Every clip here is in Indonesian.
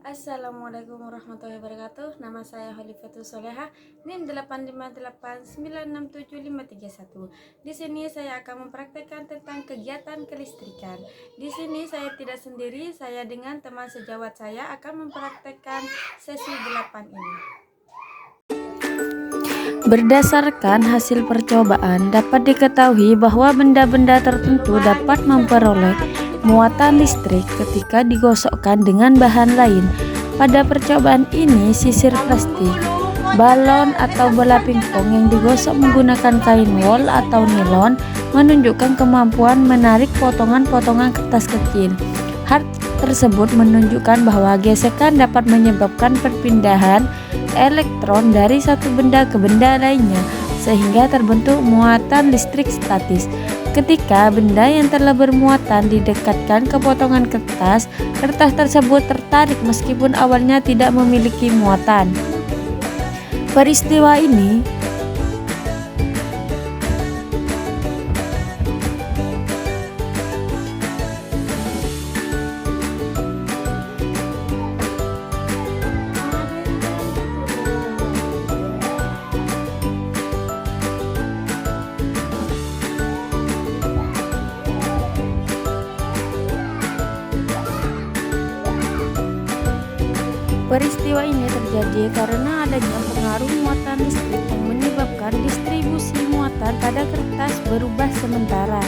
Assalamualaikum warahmatullahi wabarakatuh. Nama saya Holifatul Soleha, NIM 858967531. Di sini saya akan mempraktekkan tentang kegiatan kelistrikan. Di sini saya tidak sendiri, saya dengan teman sejawat saya akan mempraktekkan sesi 8 ini. Berdasarkan hasil percobaan, dapat diketahui bahwa benda-benda tertentu dapat memperoleh muatan listrik ketika digosokkan dengan bahan lain. Pada percobaan ini, sisir plastik, balon atau bola pingpong yang digosok menggunakan kain wol atau nilon menunjukkan kemampuan menarik potongan-potongan kertas kecil. Hal tersebut menunjukkan bahwa gesekan dapat menyebabkan perpindahan elektron dari satu benda ke benda lainnya, sehingga terbentuk muatan listrik statis. Ketika benda yang telah bermuatan didekatkan ke potongan kertas, kertas tersebut tertarik meskipun awalnya tidak memiliki muatan. Peristiwa ini terjadi karena adanya pengaruh muatan listrik yang menyebabkan distribusi muatan pada kertas berubah sementara,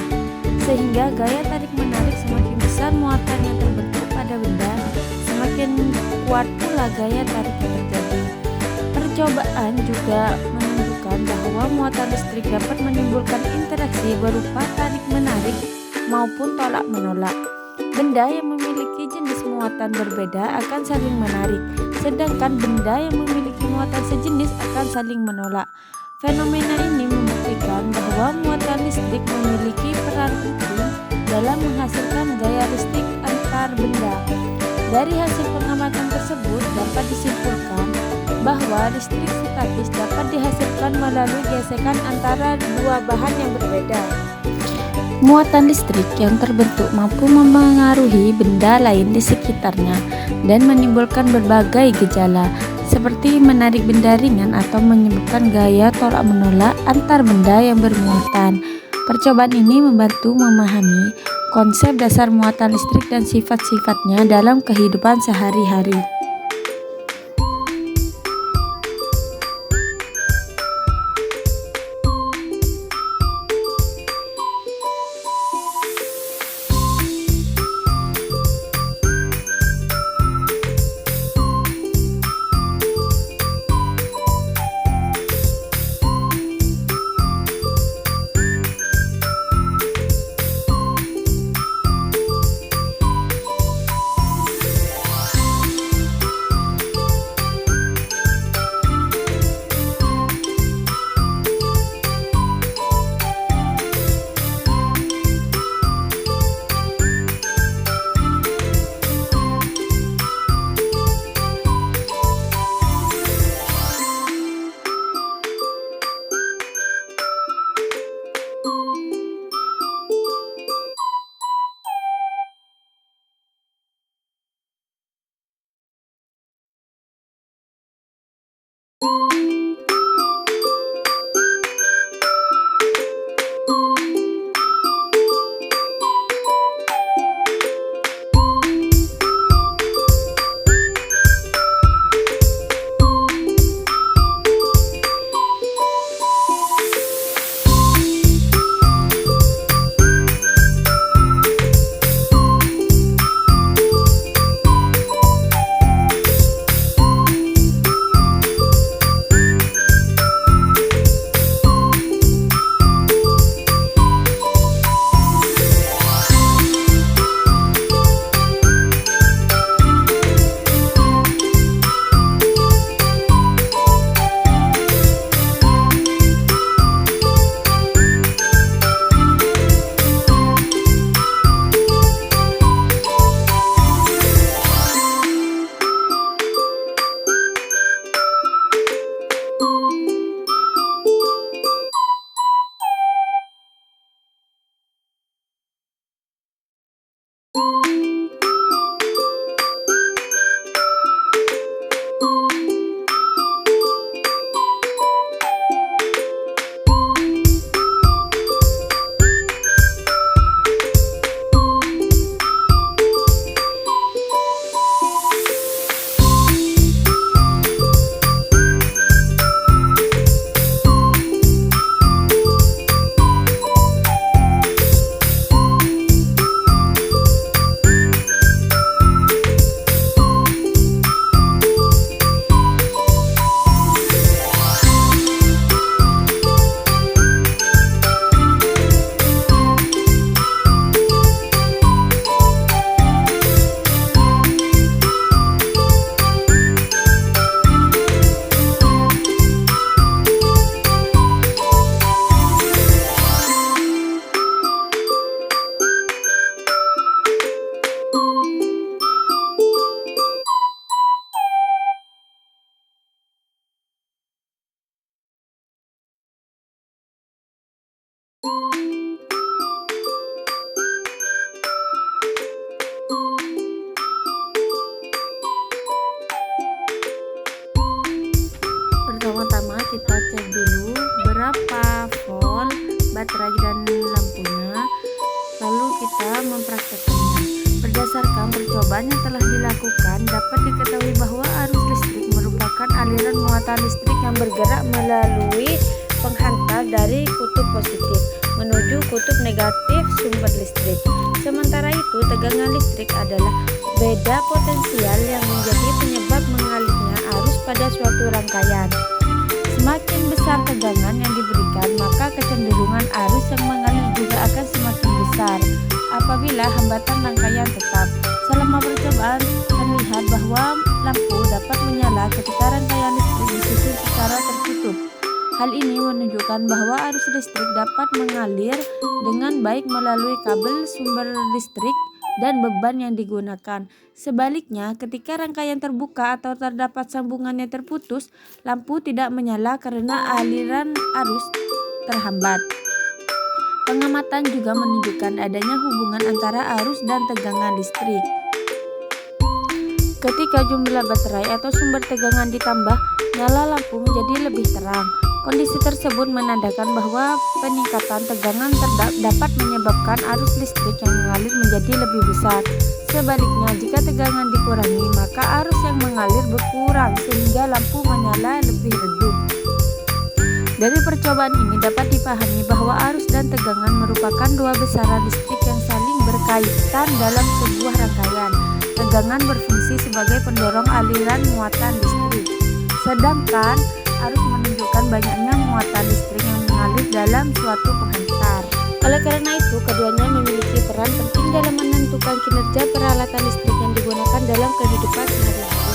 sehingga gaya tarik-menarik semakin besar muatan yang terbentuk pada benda, semakin kuat pula gaya tarik yang terjadi. Percobaan juga menunjukkan bahwa muatan listrik dapat menimbulkan interaksi berupa tarik-menarik maupun tolak-menolak. Benda yang memiliki jenis muatan berbeda akan saling menarik, sedangkan benda yang memiliki muatan sejenis akan saling menolak. Fenomena ini membuktikan bahwa muatan listrik memiliki peran penting dalam menghasilkan gaya listrik antar benda. Dari hasil pengamatan tersebut dapat disimpulkan bahwa listrik statis dapat dihasilkan melalui gesekan antara dua bahan yang berbeda. Muatan listrik yang terbentuk mampu mempengaruhi benda lain di sekitarnya dan menimbulkan berbagai gejala, seperti menarik benda ringan atau menyebabkan gaya tolak-menolak antar benda yang bermuatan. Percobaan ini membantu memahami konsep dasar muatan listrik dan sifat-sifatnya dalam kehidupan sehari-hari. baterai dan lampunya, lalu kita mempraktekkannya. Berdasarkan percobaan yang telah dilakukan, dapat diketahui bahwa arus listrik merupakan aliran muatan listrik yang bergerak melalui penghantar dari kutub positif menuju kutub negatif sumber listrik. Sementara itu, tegangan listrik adalah beda potensial yang menjadi penyebab mengalirnya arus pada suatu rangkaian. Semakin besar tegangan yang diberikan, maka kecenderungan arus yang mengalir juga akan semakin besar apabila hambatan rangkaian tetap. Selama percobaan, terlihat bahwa lampu dapat menyala ketika rangkaian listrik disusun secara tertutup. Hal ini menunjukkan bahwa arus listrik dapat mengalir dengan baik melalui kabel sumber listrik dan beban yang digunakan. Sebaliknya, ketika rangkaian terbuka atau terdapat sambungannya terputus, lampu tidak menyala karena aliran arus terhambat. Pengamatan juga menunjukkan adanya hubungan antara arus dan tegangan listrik. Ketika jumlah baterai atau sumber tegangan ditambah, nyala lampu menjadi lebih terang. Kondisi tersebut menandakan bahwa peningkatan tegangan dapat menyebabkan arus listrik yang mengalir menjadi lebih besar. Sebaliknya, jika tegangan dikurangi, maka arus yang mengalir berkurang sehingga lampu menyala lebih redup. Dari percobaan ini dapat dipahami bahwa arus dan tegangan merupakan dua besaran listrik yang saling berkaitan dalam sebuah rangkaian. Tegangan berfungsi sebagai pendorong aliran muatan listrik, sedangkan arus menunjukkan banyaknya muatan listrik yang mengalir dalam suatu penghantar. Oleh karena itu, keduanya memiliki peran penting dalam menentukan kinerja peralatan listrik yang digunakan dalam kehidupan sehari-hari.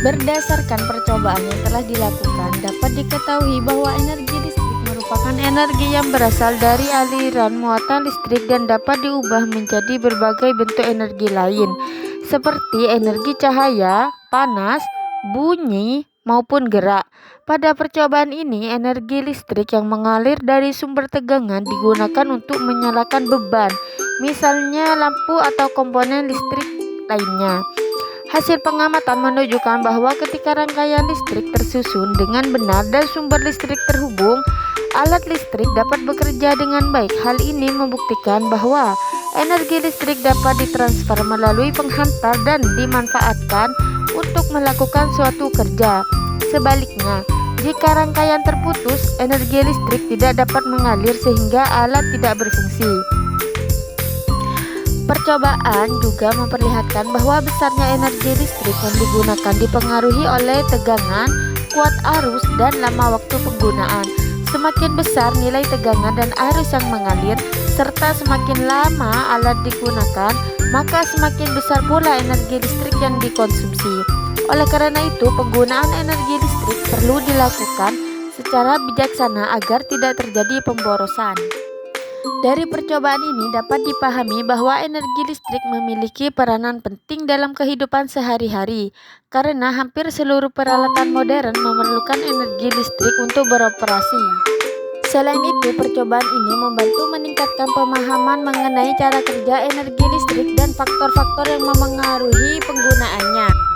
Berdasarkan percobaan yang telah dilakukan, dapat diketahui bahwa energi listrik merupakan energi yang berasal dari aliran muatan listrik dan dapat diubah menjadi berbagai bentuk energi lain, seperti energi cahaya, panas, bunyi, maupun gerak. Pada percobaan ini, energi listrik yang mengalir dari sumber tegangan digunakan untuk menyalakan beban, misalnya lampu atau komponen listrik lainnya. Hasil pengamatan menunjukkan bahwa ketika rangkaian listrik tersusun dengan benar dan sumber listrik terhubung, alat listrik dapat bekerja dengan baik. Hal ini membuktikan bahwa energi listrik dapat ditransfer melalui penghantar dan dimanfaatkan untuk melakukan suatu kerja. Sebaliknya, jika rangkaian terputus, energi listrik tidak dapat mengalir sehingga alat tidak berfungsi. Percobaan juga memperlihatkan bahwa besarnya energi listrik yang digunakan dipengaruhi oleh tegangan, kuat arus, dan lama waktu penggunaan. Semakin besar nilai tegangan dan arus yang mengalir, serta semakin lama alat digunakan, maka semakin besar pula energi listrik yang dikonsumsi. Oleh karena itu, penggunaan energi listrik perlu dilakukan secara bijaksana agar tidak terjadi pemborosan. Dari percobaan ini dapat dipahami bahwa energi listrik memiliki peranan penting dalam kehidupan sehari-hari, karena hampir seluruh peralatan modern memerlukan energi listrik untuk beroperasi. Selain itu, percobaan ini membantu meningkatkan pemahaman mengenai cara kerja energi listrik dan faktor-faktor yang memengaruhi penggunaannya.